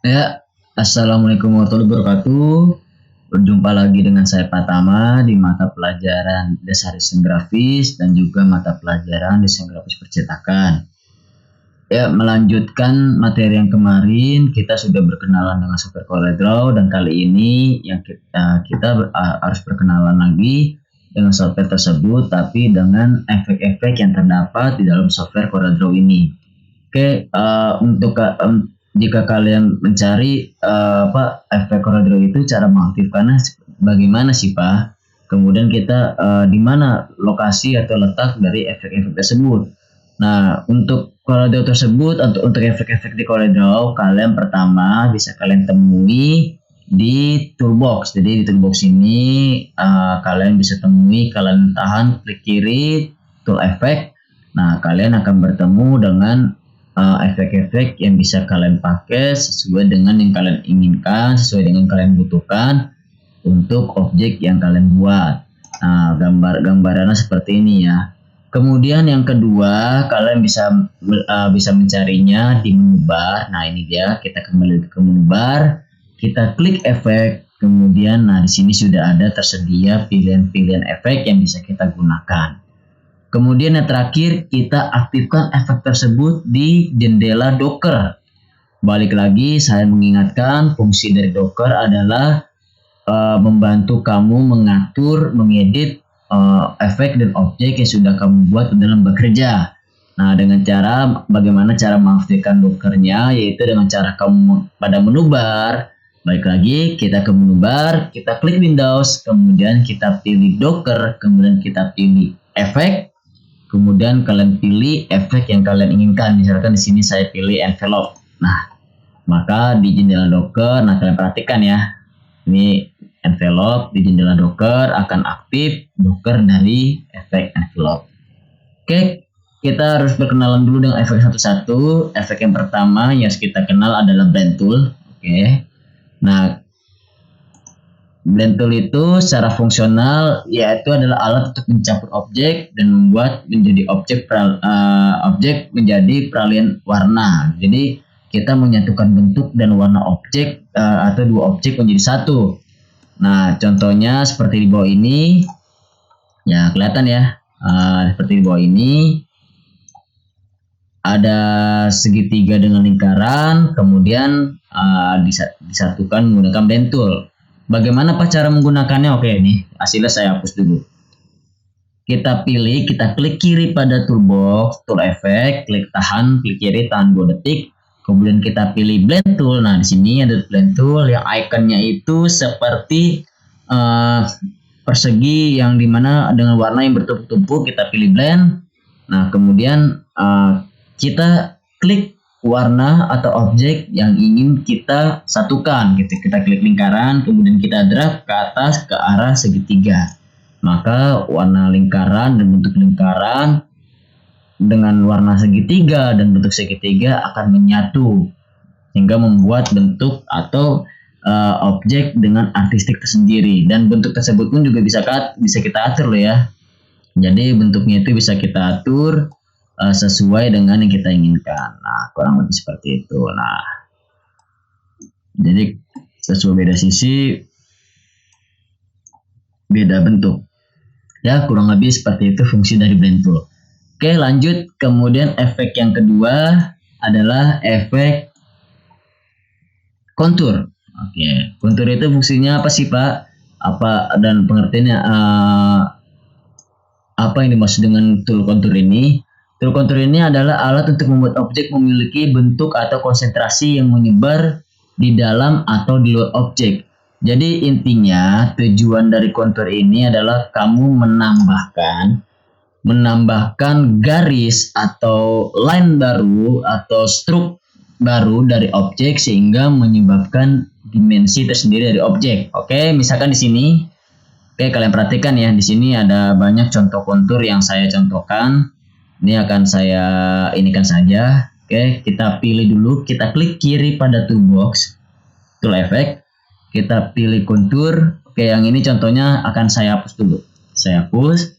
Ya, Assalamualaikum warahmatullahi wabarakatuh. Berjumpa lagi dengan saya Pratama di mata pelajaran Dasar Desain Grafis dan juga mata pelajaran Desain Grafis Percetakan. Ya, melanjutkan materi yang kemarin, kita sudah berkenalan dengan software CorelDRAW dan kali ini yang kita harus berkenalan lagi dengan software tersebut, tapi dengan efek-efek yang terdapat di dalam software CorelDRAW ini. Oke, jika kalian mencari efek CorelDRAW itu cara mengaktifkannya bagaimana sih Pak? Kemudian kita di mana lokasi atau letak dari efek-efek tersebut. Nah, untuk CorelDRAW tersebut untuk efek-efek di CorelDRAW kalian pertama bisa kalian temui di toolbox. Jadi di toolbox ini kalian bisa temui, kalian tahan klik kiri tool effect. Nah, kalian akan bertemu dengan efek-efek yang bisa kalian pakai sesuai dengan yang kalian inginkan, sesuai dengan kalian butuhkan untuk objek yang kalian buat. Nah, gambarannya seperti ini ya. Kemudian yang kedua, kalian bisa mencarinya di menu bar. Nah, ini dia, kita kembali ke menu bar, kita klik efek, kemudian di sini sudah ada tersedia pilihan-pilihan efek yang bisa kita gunakan. Kemudian yang terakhir, kita aktifkan efek tersebut di jendela Docker. Balik lagi, saya mengingatkan fungsi dari Docker adalah membantu kamu mengatur, mengedit efek dan objek yang sudah kamu buat dalam bekerja. Nah, dengan bagaimana cara mengaktifkan Dockernya, yaitu dengan cara kamu pada menu bar. Balik lagi, kita ke menu bar, kita klik Windows, kemudian kita pilih Docker, kemudian kita pilih efek. Kemudian kalian pilih efek yang kalian inginkan. Misalkan di sini saya pilih envelope. Nah, maka di jendela Docker, kalian perhatikan ya. Ini envelope di jendela Docker akan aktif Docker dari efek envelope. Oke, kita harus berkenalan dulu dengan efek satu-satu. Efek yang pertama yang harus kita kenal adalah blend tool. Oke. Nah, blend tool itu secara fungsional yaitu adalah alat untuk mencampur objek dan membuat menjadi objek menjadi peralihan warna. Jadi kita menyatukan bentuk dan warna objek atau dua objek menjadi satu. Nah, contohnya seperti di bawah ini. Ya, kelihatan ya. Seperti di bawah ini ada segitiga dengan lingkaran, kemudian disatukan menggunakan blend tool. Bagaimana Pak cara menggunakannya? Oke, nih hasilnya saya hapus dulu. Kita klik kiri pada toolbox, tool effect, klik tahan, klik kiri, tahan 2 detik. Kemudian kita pilih blend tool. Nah, di sini ada blend tool yang ikonnya itu seperti persegi yang dimana dengan warna yang bertumpuk-tumpuk. Kita pilih blend. Nah, kemudian kita klik warna atau objek yang ingin kita satukan gitu. Kita klik lingkaran, kemudian kita drag ke atas ke arah segitiga. Maka warna lingkaran dan bentuk lingkaran dengan warna segitiga dan bentuk segitiga akan menyatu sehingga membuat bentuk atau objek dengan artistik tersendiri, dan bentuk tersebut pun juga bisa kita atur loh ya. Jadi bentuknya itu bisa kita atur sesuai dengan yang kita inginkan. Nah, kurang lebih seperti itu. Nah, jadi sesuai beda sisi, beda bentuk. Ya, kurang lebih seperti itu fungsi dari blend tool. Oke, lanjut. Kemudian efek yang kedua adalah efek kontur. Oke, kontur itu fungsinya apa sih Pak? Apa dan pengertiannya apa yang dimaksud dengan tool kontur ini? Tool kontur ini adalah alat untuk membuat objek memiliki bentuk atau konsentrasi yang menyebar di dalam atau di luar objek. Jadi intinya tujuan dari kontur ini adalah kamu menambahkan garis atau line baru atau stroke baru dari objek sehingga menyebabkan dimensi tersendiri dari objek. Oke, misalkan di sini. Oke, kalian perhatikan ya, di sini ada banyak contoh kontur yang saya contohkan. Ini akan saya inikan saja. Oke, kita pilih dulu, kita klik kiri pada toolbox, tool effect, kita pilih kontur. Oke, yang ini contohnya akan saya hapus dulu. Saya hapus.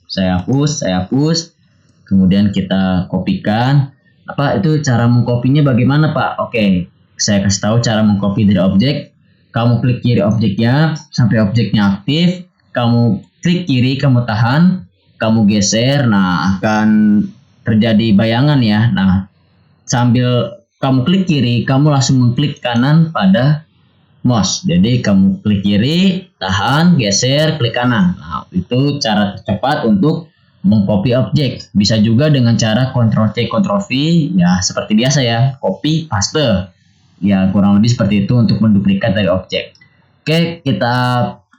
Kemudian kita kopikan. Apa itu cara mengkopinya bagaimana Pak? Oke, Saya kasih tahu cara mengcopy dari objek. Kamu klik kiri objeknya sampai objeknya aktif. Kamu klik kiri, kamu tahan, kamu geser. Nah, akan terjadi bayangan ya. Nah, sambil kamu klik kiri, kamu langsung mengklik kanan pada mouse. Jadi kamu klik kiri, tahan, geser, klik kanan. Nah, itu cara tercepat untuk mengcopy objek. Bisa juga dengan cara Ctrl C, Ctrl V, ya seperti biasa ya, copy, paste. Ya kurang lebih seperti itu untuk menduplikat dari objek. Oke, kita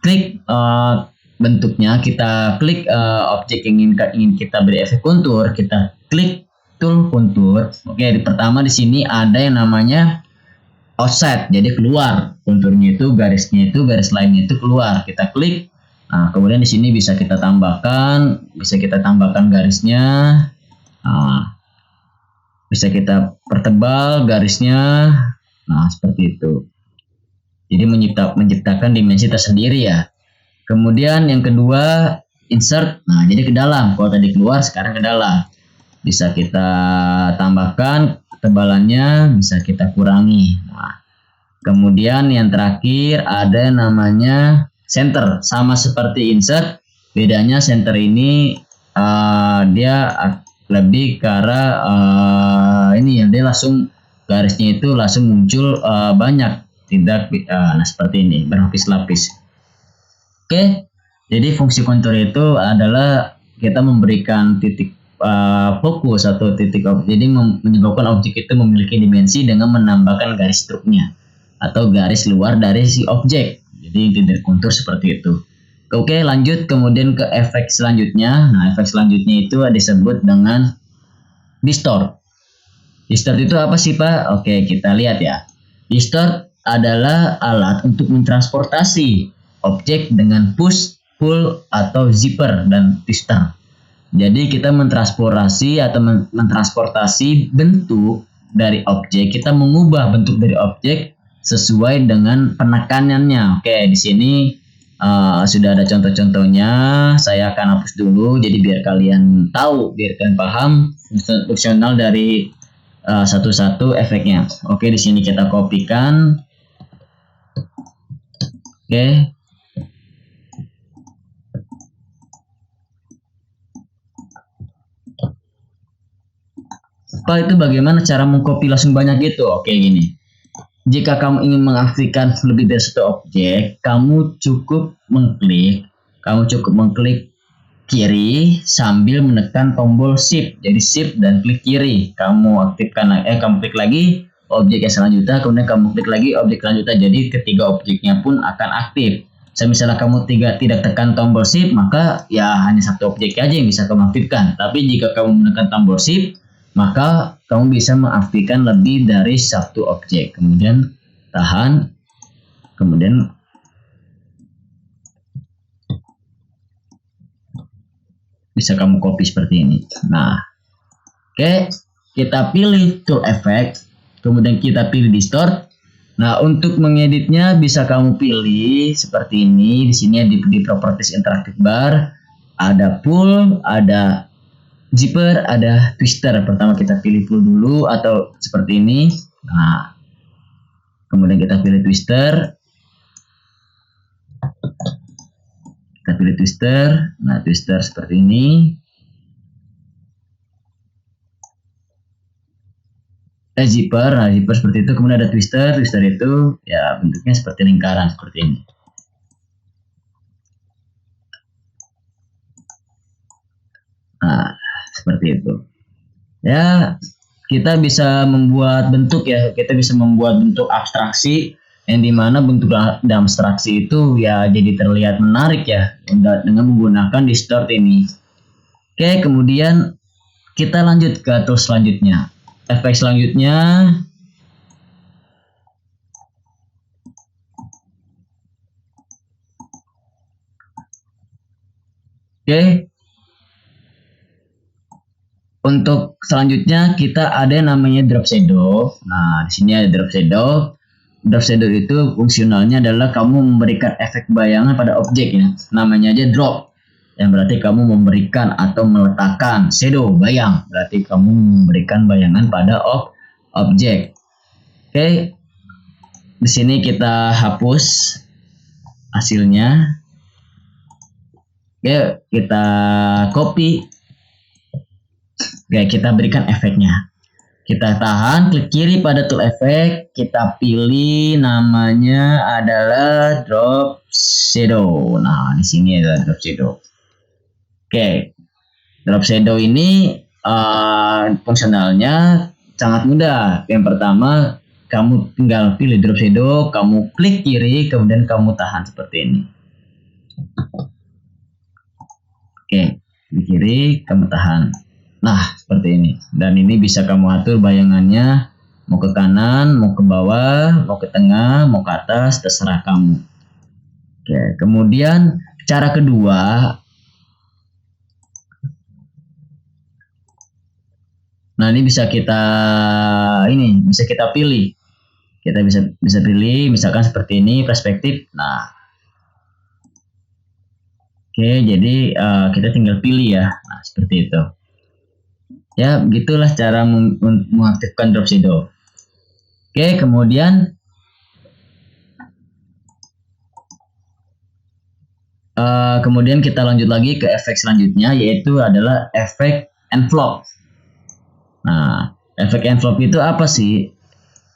klik bentuknya, kita klik objek yang ingin kita beri efek kontur, kita klik tool kontur. Oke, pertama di sini ada yang namanya offset, jadi keluar konturnya itu, garis lainnya itu keluar. Kita klik. Nah, kemudian di sini bisa kita tambahkan garisnya. Nah, bisa kita pertebal garisnya. Nah, seperti itu. Jadi menciptakan dimensi tersendiri ya. Kemudian yang kedua, insert. Nah, jadi ke dalam. Kalau tadi keluar, sekarang ke dalam. Bisa kita tambahkan ketebalannya, bisa kita kurangi. Nah, kemudian yang terakhir ada namanya center. Sama seperti insert, bedanya center ini dia lebih ke arah ini ya, dia langsung garisnya itu langsung muncul banyak, tidak seperti ini berlapis-lapis. Oke, jadi fungsi kontur itu adalah kita memberikan titik fokus atau titik objek, jadi menyebabkan objek itu memiliki dimensi dengan menambahkan garis struknya atau garis luar dari si objek. Jadi titik kontur seperti itu. Oke, lanjut kemudian ke efek selanjutnya. Nah, efek selanjutnya itu disebut dengan distort. Distort itu apa sih, Pak? Oke, kita lihat ya. Distort adalah alat untuk mentransportasi objek dengan push, pull, atau zipper dan twister. Jadi kita mentransportasi bentuk dari objek, kita mengubah bentuk dari objek sesuai dengan penekanannya. Oke, di sini sudah ada contoh-contohnya. Saya akan hapus dulu, jadi biar kalian tahu, biar kalian paham fungsional dari satu-satu efeknya. Oke, di sini kita kopikan. Oke. Pak, itu bagaimana cara mengcopy langsung banyak gitu? Oke, gini. Jika kamu ingin mengaktifkan lebih dari satu objek, kamu cukup mengklik kiri sambil menekan tombol shift. Jadi shift dan klik kiri. Kamu klik lagi objek yang selanjutnya, kemudian kamu klik lagi objek selanjutnya. Jadi ketiga objeknya pun akan aktif. Misalnya kamu tidak tekan tombol shift, maka ya hanya satu objek aja yang bisa kamu aktifkan. Tapi jika kamu menekan tombol shift, maka kamu bisa mengaktifkan lebih dari satu objek. Kemudian tahan, kemudian bisa kamu copy seperti ini. Nah, oke, kita pilih tool effect, kemudian kita pilih distort. Nah, untuk mengeditnya bisa kamu pilih seperti ini. Di sini di properties interactive bar ada pull, ada zipper, ada twister. Pertama kita pilih pull dulu atau seperti ini. Nah, kemudian kita pilih twister. Kita pilih twister. Nah, twister seperti ini. Zipper. Nah, zipper seperti itu. Kemudian ada twister. Twister itu ya bentuknya seperti lingkaran seperti ini. Nah, seperti itu. Ya, kita bisa membuat bentuk ya. Kita bisa membuat bentuk abstraksi, yang dimana bentuk abstraksi itu ya jadi terlihat menarik ya dengan menggunakan distort ini. Oke, kemudian kita lanjut ke tool selanjutnya. Efek selanjutnya, oke. Untuk selanjutnya kita ada yang namanya drop shadow. Nah, di sini ada drop shadow. Drop shadow itu fungsionalnya adalah kamu memberikan efek bayangan pada objek ya. Namanya aja drop. Yang berarti kamu memberikan atau meletakkan shadow, bayang. Berarti kamu memberikan bayangan pada objek. Oke. di sini kita hapus hasilnya. Oke, kita copy. Oke, kita berikan efeknya. Kita tahan, klik kiri pada tool efek, kita pilih namanya adalah drop shadow. Nah, di sini ada drop shadow. Oke, drop shadow ini fungsionalnya sangat mudah. Yang pertama, kamu tinggal pilih drop shadow, kamu klik kiri, kemudian kamu tahan seperti ini. Oke, di kiri, kamu tahan. Nah, seperti ini. Dan ini bisa kamu atur bayangannya mau ke kanan, mau ke bawah, mau ke tengah, mau ke atas, terserah kamu. Oke, kemudian cara kedua, nah ini bisa kita pilih. Kita bisa pilih misalkan seperti ini perspektif. Nah, oke, jadi kita tinggal pilih ya. Nah, seperti itu. Ya, begitulah cara mengaktifkan drop shadow. Oke, kemudian kita lanjut lagi ke efek selanjutnya, yaitu adalah efek envelope. Nah, efek envelope itu apa sih?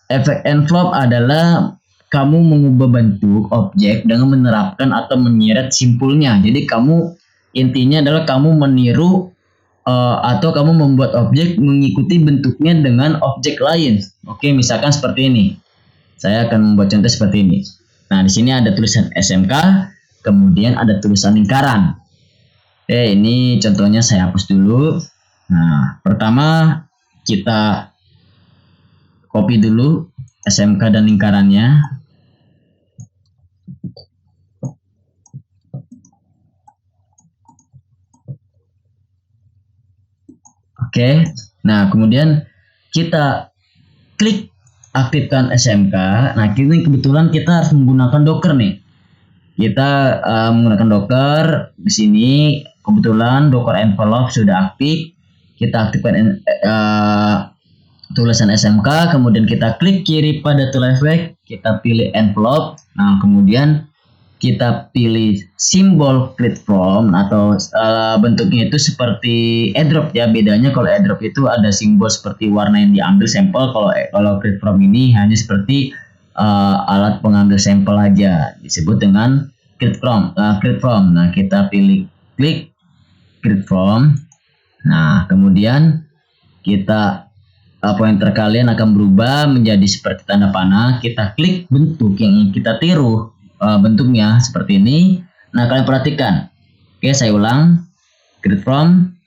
Efek envelope adalah kamu mengubah bentuk objek dengan menerapkan atau menyeret simpulnya. Jadi intinya adalah kamu meniru atau kamu membuat objek mengikuti bentuknya dengan objek lain. Oke, misalkan seperti ini. Saya akan membuat contoh seperti ini. Nah, di sini ada tulisan SMK, kemudian ada tulisan lingkaran. Oke, ini contohnya saya hapus dulu. Nah, pertama kita copy dulu SMK dan lingkarannya. Oke, nah kemudian kita klik aktifkan SMK. Nah, ini kebetulan kita harus menggunakan Docker nih. Kita menggunakan Docker. Di sini kebetulan Docker envelope sudah aktif. Kita aktifkan tulisan SMK, kemudian kita klik kiri pada tool efek, kita pilih envelope. Nah, kemudian kita pilih simbol create from atau bentuknya itu seperti airdrop ya. Bedanya kalau airdrop itu ada simbol seperti warna yang diambil sampel, kalau create from ini hanya seperti alat pengambil sampel aja, disebut dengan create from. Nah, kita pilih klik create from. Nah, kemudian pointer kalian akan berubah menjadi seperti tanda panah. Kita klik bentuk yang kita tiru bentuknya seperti ini. Nah, kalian perhatikan. Oke, saya ulang. Create from.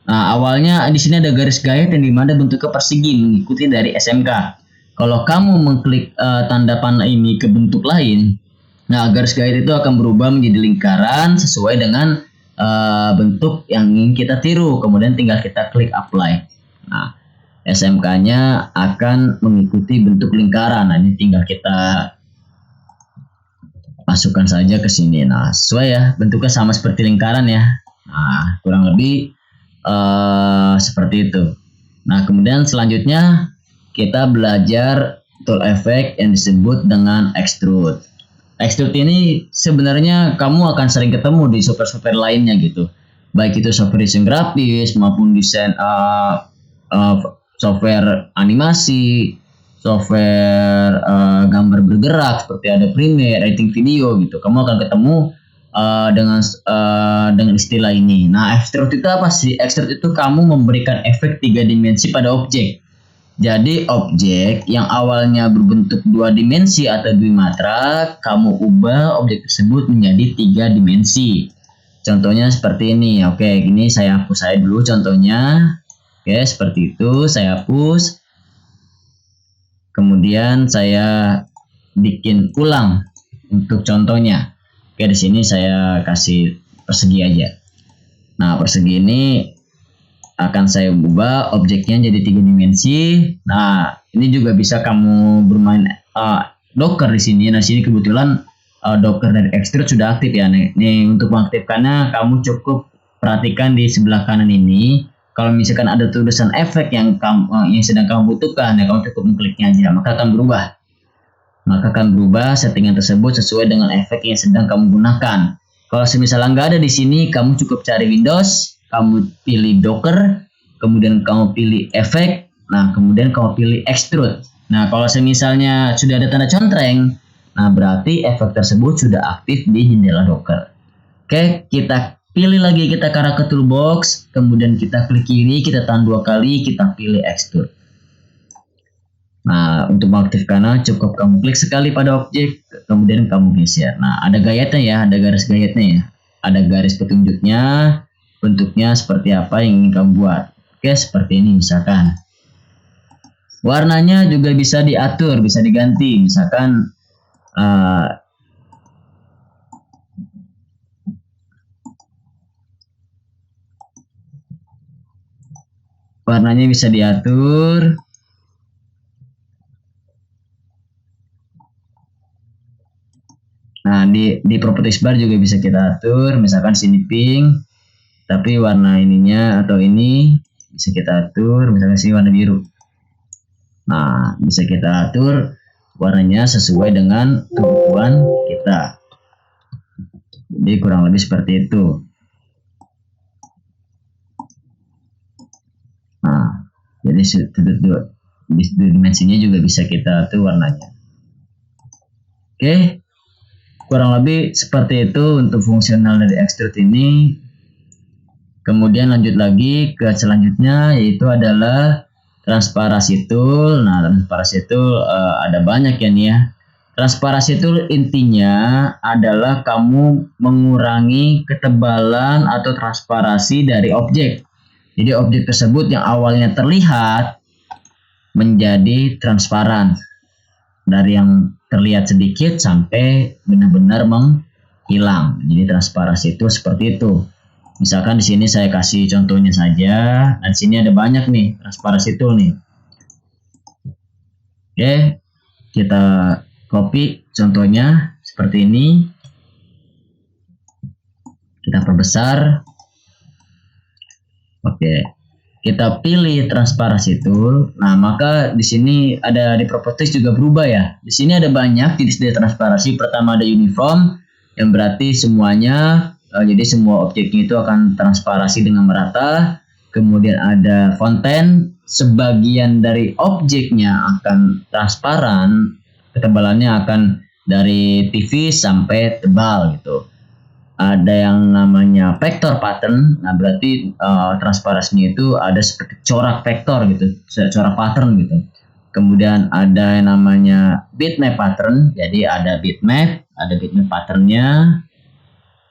Nah, awalnya di sini ada garis guide yang dimana bentuknya persegi mengikuti dari SMK. Kalau kamu mengklik tanda panah ini ke bentuk lain, nah garis guide itu akan berubah menjadi lingkaran sesuai dengan bentuk yang ingin kita tiru. Kemudian tinggal kita klik apply. Nah, SMK-nya akan mengikuti bentuk lingkaran. Nah, ini tinggal kita masukkan saja ke sini. Nah, sesuai ya, bentuknya sama seperti lingkaran ya. Nah, kurang lebih seperti itu. Nah, kemudian selanjutnya kita belajar tool effect yang disebut dengan extrude. Extrude ini sebenarnya kamu akan sering ketemu di software-software lainnya gitu. Baik itu software desain grafis maupun desain software animasi, software gambar bergerak seperti ada Premiere, editing video gitu. Kamu akan ketemu dengan istilah ini. Nah, extrude itu apa sih? Extrude itu kamu memberikan efek 3 dimensi pada objek. Jadi objek yang awalnya berbentuk 2 dimensi atau dwimatra, kamu ubah objek tersebut menjadi 3 dimensi. Contohnya seperti ini. Oke, ini saya hapus saya dulu contohnya. Oke, seperti itu saya hapus. Kemudian saya bikin ulang untuk contohnya. Oke, di sini saya kasih persegi aja. Nah, persegi ini akan saya ubah objeknya jadi 3 dimensi. Nah, ini juga bisa kamu bermain Docker di sini. Nah, sini kebetulan Docker dari Extrude sudah aktif ya. Nih untuk mengaktifkannya kamu cukup perhatikan di sebelah kanan ini. Kalau misalkan ada tulisan efek yang sedang kamu butuhkan, ya kamu cukup mengkliknya aja, maka akan berubah. maka akan berubah settingan tersebut sesuai dengan efek yang sedang kamu gunakan. Kalau misalnya nggak ada di sini, kamu cukup cari Windows, kamu pilih Docker, kemudian kamu pilih efek, nah kemudian kamu pilih extrude. Nah kalau misalnya sudah ada tanda contreng, nah berarti efek tersebut sudah aktif di jendela Docker. Oke, kita pilih lagi, kita ke arah ke toolbox, kemudian kita klik kiri, kita tahan 2 kali, kita pilih extrude. Nah, untuk mengaktifkannya cukup kamu klik sekali pada objek, kemudian kamu geser. Nah, ada gayetnya ya, ada garis gayetnya ya. Ada garis petunjuknya, bentuknya seperti apa yang ingin kamu buat. Oke, seperti ini misalkan. Warnanya juga bisa diatur, bisa diganti. Misalkan warnanya bisa diatur. Nah, di properties bar juga bisa kita atur, misalkan sini pink, tapi warna ininya atau ini bisa kita atur, misalkan sini warna biru. Nah, bisa kita atur warnanya sesuai dengan kebutuhan kita. Jadi kurang lebih seperti itu. Nah, jadi sudut dimensinya juga bisa kita atur warnanya. Oke. Kurang lebih seperti itu untuk fungsional dari extrude ini. Kemudian lanjut lagi ke selanjutnya, yaitu adalah transparansi tool. Nah, transparansi tool ada banyak ya nih ya. Transparansi tool intinya adalah kamu mengurangi ketebalan atau transparansi dari objek. Jadi objek tersebut yang awalnya terlihat menjadi transparan. Dari yang terlihat sedikit sampai benar-benar menghilang. Jadi transparansi itu seperti itu. Misalkan di sini saya kasih contohnya saja. Dan di sini ada banyak nih transparansi tool nih. Oke, kita copy contohnya seperti ini. Kita perbesar. Oke. Kita pilih transparansi tool. Nah, maka di sini ada di properties juga berubah ya. Di sini ada banyak jenis dari transparansi. Pertama ada uniform yang berarti semuanya jadi semua objeknya itu akan transparansi dengan merata. Kemudian ada fonten, sebagian dari objeknya akan transparan, ketebalannya akan dari tipis sampai tebal gitu. Ada yang namanya vector pattern. Nah, berarti transparansinya itu ada seperti corak vektor gitu, corak pattern gitu. Kemudian ada yang namanya bitmap pattern. Jadi ada bitmap patternnya.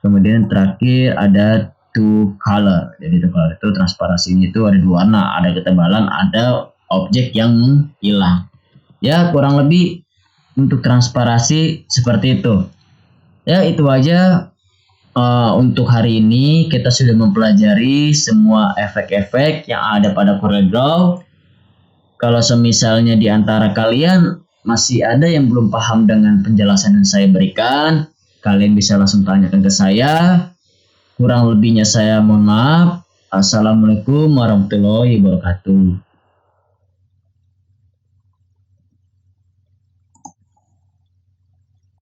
Kemudian terakhir ada two color. Jadi two color itu transparansinya itu ada 2 warna, ada ketebalan, ada objek yang hilang. Ya, kurang lebih untuk transparansi seperti itu. Ya, itu aja. Untuk hari ini kita sudah mempelajari semua efek-efek yang ada pada CorelDRAW. Kalau semisalnya di antara kalian masih ada yang belum paham dengan penjelasan yang saya berikan, kalian bisa langsung tanyakan ke saya. Kurang lebihnya saya mohon maaf. Assalamualaikum warahmatullahi wabarakatuh.